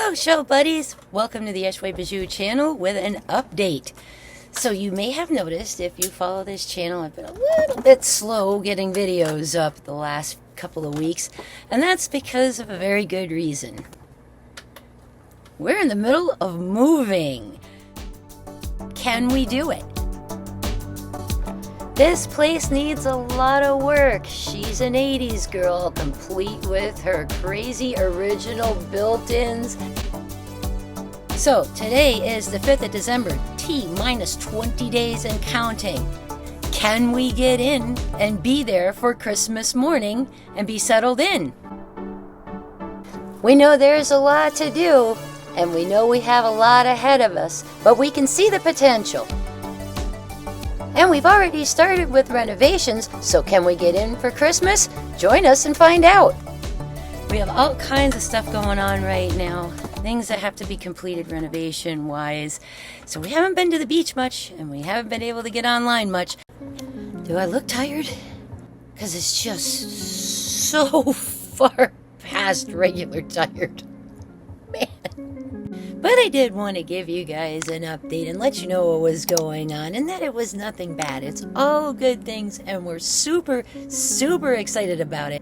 Hello, show buddies! Welcome to the Echoue Bijoux channel with an update. So you may have noticed, if you follow this channel, I've been a little bit slow getting videos up the last couple of weeks, and that's because of a very good reason. We're in the middle of moving. Can we do it? This place needs a lot of work. She's an 80s girl, complete with her crazy original built-ins. So today is the 5th of December, T-minus 20 days and counting. Can we get in and be there for Christmas morning and be settled in? We know there's a lot to do, and we know we have a lot ahead of us, but we can see the potential. And we've already started with renovations, so can we get in for Christmas? Join us and find out. We have all kinds of stuff going on right now, things that have to be completed renovation-wise. So we haven't been to the beach much, and we haven't been able to get online much. Do I look tired? Because it's just so far past regular tired. Man. But I did want to give you guys an update and let you know what was going on and that it was nothing bad. It's all good things and we're super, super excited about it,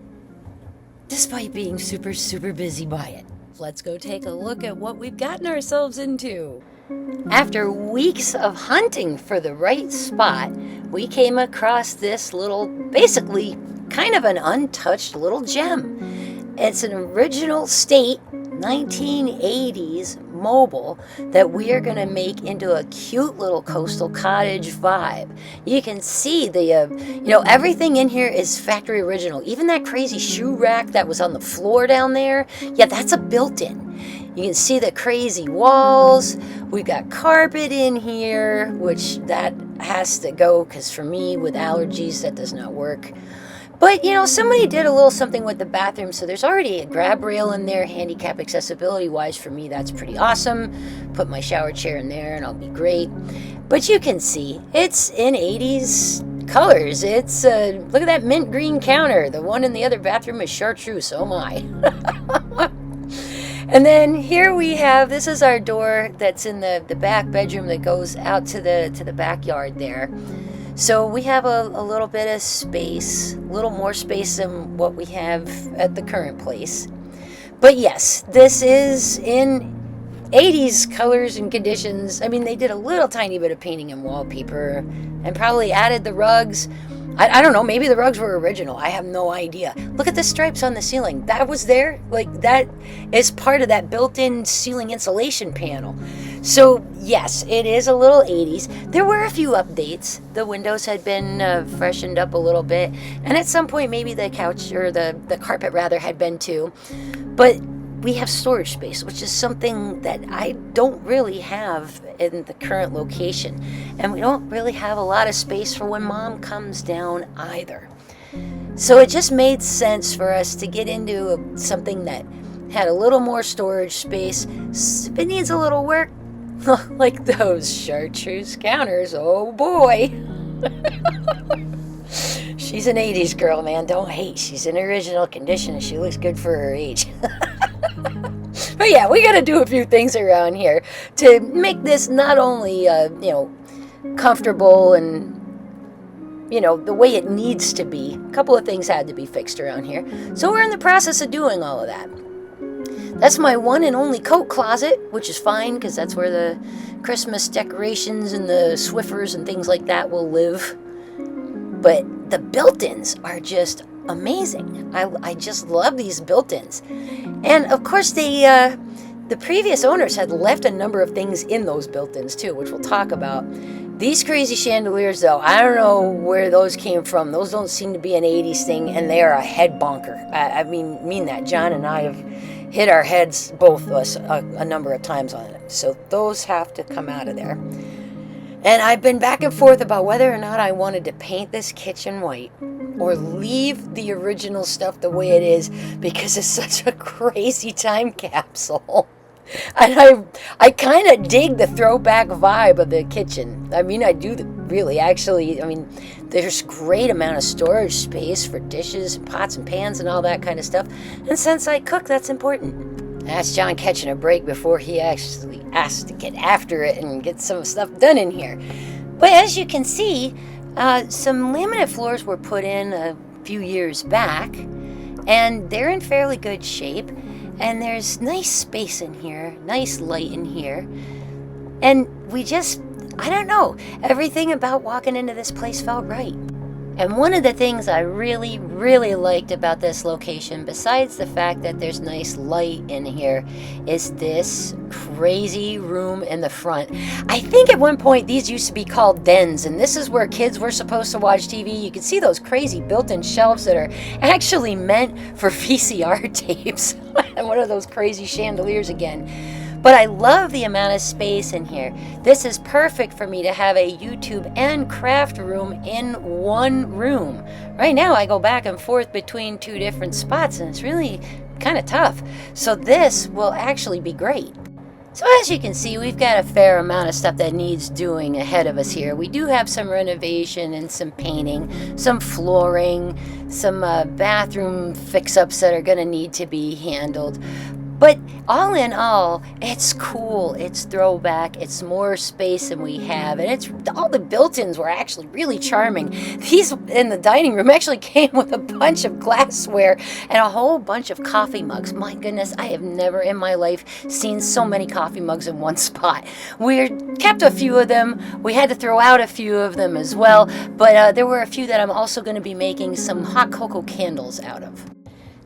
despite being super, super busy by it. Let's go take a look at what we've gotten ourselves into. After weeks of hunting for the right spot, we came across this little, basically kind of an untouched little gem. It's an original state 1980s mobile that we are going to make into a cute little coastal cottage vibe. You can see the, everything in here is factory original. Even that crazy shoe rack that was on the floor down there, yeah, that's a built-in. You can see the crazy walls. We've got carpet in here, which that has to go because for me with allergies, that does not work. But, somebody did a little something with the bathroom, so there's already a grab rail in there, handicap accessibility-wise. For me, that's pretty awesome. Put my shower chair in there, and I'll be great. But you can see, it's in 80s colors. It's, look at that mint green counter. The one in the other bathroom is chartreuse. Oh, my. And then here we have, this is our door that's in the back bedroom that goes out to the backyard there. So we have a little bit of space, a little more space than what we have at the current place. But yes, this is in 80s colors and conditions. I mean, they did a little tiny bit of painting and wallpaper and probably added the rugs. I don't know, maybe the rugs were original. I have no idea. Look at the stripes on the ceiling. That was there. Like, that is part of that built-in ceiling insulation panel. So, yes, it is a little 80s. There were a few updates. The windows had been freshened up a little bit. And at some point, maybe the couch, or the carpet, rather, had been too. But we have storage space, which is something that I don't really have in the current location. And we don't really have a lot of space for when Mom comes down either. So it just made sense for us to get into something that had a little more storage space. If it needs a little work, like those chartreuse counters, oh boy. She's an 80s girl, man. Don't hate. She's in original condition and she looks good for her age. But yeah, we got to do a few things around here to make this not only, comfortable and, the way it needs to be. A couple of things had to be fixed around here. So we're in the process of doing all of that. That's my one and only coat closet, which is fine because that's where the Christmas decorations and the Swiffers and things like that will live. But the built-ins are just amazing. I just love these built-ins. And of course, the previous owners had left a number of things in those built-ins too, which we'll talk about. These crazy chandeliers, though, I don't know where those came from. Those don't seem to be an 80s thing, and they are a head bonker. I mean that. John and I have hit our heads, both of us, a number of times on it. So those have to come out of there. And I've been back and forth about whether or not I wanted to paint this kitchen white or leave the original stuff the way it is because it's such a crazy time capsule. And I kind of dig the throwback vibe of the kitchen. I mean, I do really, actually. I mean, there's great amount of storage space for dishes and pots and pans and all that kind of stuff. And since I cook, that's important. That's John catching a break before he actually asked to get after it and get some stuff done in here. But as you can see, some laminate floors were put in a few years back, and they're in fairly good shape. And there's nice space in here, nice light in here. And I don't know, everything about walking into this place felt right. And one of the things I really, really liked about this location, besides the fact that there's nice light in here, is this crazy room in the front. I think at one point these used to be called dens, and this is where kids were supposed to watch TV. You can see those crazy built-in shelves that are actually meant for VCR tapes. One of those crazy chandeliers again. But I love the amount of space in here. This is perfect for me to have a YouTube and craft room in one room. Right now I go back and forth between two different spots, and it's really kind of tough. So this will actually be great. So as you can see, we've got a fair amount of stuff that needs doing ahead of us here. We do have some renovation and some painting, some flooring, some bathroom fix-ups that are going to need to be handled. But all in all, it's cool, it's throwback, it's more space than we have, and all the built-ins were actually really charming. These in the dining room actually came with a bunch of glassware and a whole bunch of coffee mugs. My goodness, I have never in my life seen so many coffee mugs in one spot. We kept a few of them, we had to throw out a few of them as well, but there were a few that I'm also going to be making some hot cocoa candles out of.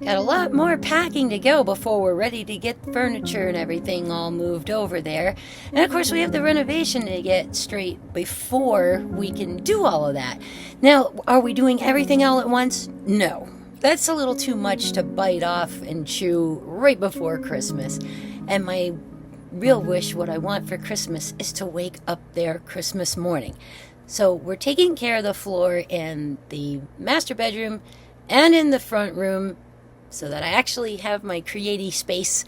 Got a lot more packing to go before we're ready to get furniture and everything all moved over there. And of course we have the renovation to get straight before we can do all of that. Now, are we doing everything all at once? No. That's a little too much to bite off and chew right before Christmas. And my real wish, what I want for Christmas, is to wake up there Christmas morning. So we're taking care of the floor in the master bedroom and in the front room, so that I actually have my creative space.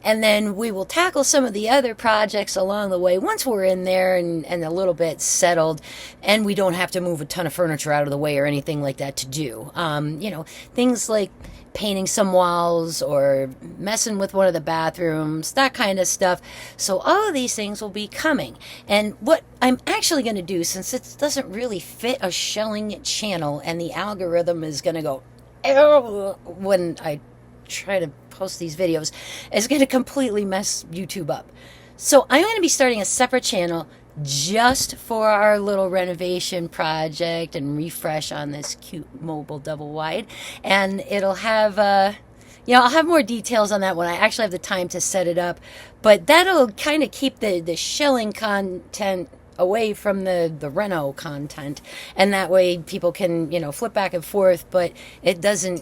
And then we will tackle some of the other projects along the way once we're in there and a little bit settled, and we don't have to move a ton of furniture out of the way or anything like that to do. Things like painting some walls or messing with one of the bathrooms, that kind of stuff. So all of these things will be coming. And what I'm actually going to do, since it doesn't really fit a shelling channel and the algorithm is going to go when I try to post these videos, is going to completely mess YouTube up. So I'm going to be starting a separate channel just for our little renovation project and refresh on this cute mobile double wide. And it'll have, I'll have more details on that when I actually have the time to set it up. But that'll kind of keep the shelling content away from the reno content, and that way people can flip back and forth, but it doesn't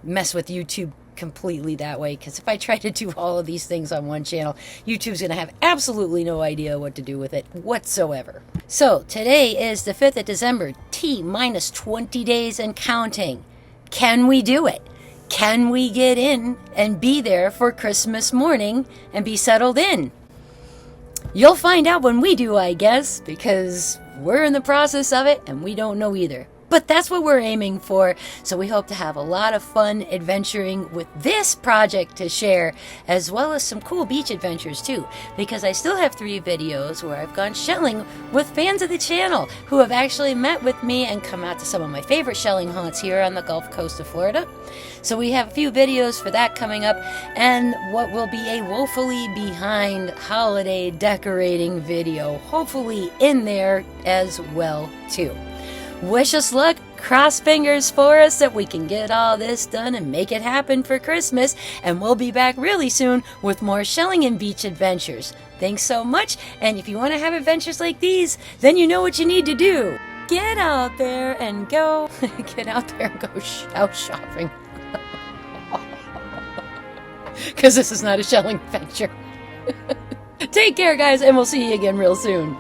mess with YouTube completely that way, because if I try to do all of these things on one channel, YouTube's gonna have absolutely no idea what to do with it whatsoever. So today is the 5th of December, T-minus 20 days and counting. Can we do it? Can we get in and be there for Christmas morning and be settled in? You'll find out when we do, I guess, because we're in the process of it and we don't know either. But that's what we're aiming for, so we hope to have a lot of fun adventuring with this project to share, as well as some cool beach adventures too, because I still have 3 videos where I've gone shelling with fans of the channel who have actually met with me and come out to some of my favorite shelling haunts here on the Gulf Coast of Florida. So we have a few videos for that coming up, and what will be a woefully behind holiday decorating video, hopefully in there as well too. Wish us luck, cross fingers for us that we can get all this done and make it happen for Christmas, and we'll be back really soon with more shelling and beach adventures. Thanks so much, and if you want to have adventures like these, then you know what you need to do. Get out there and go, out shopping. Because this is not a shelling adventure. Take care, guys, and we'll see you again real soon.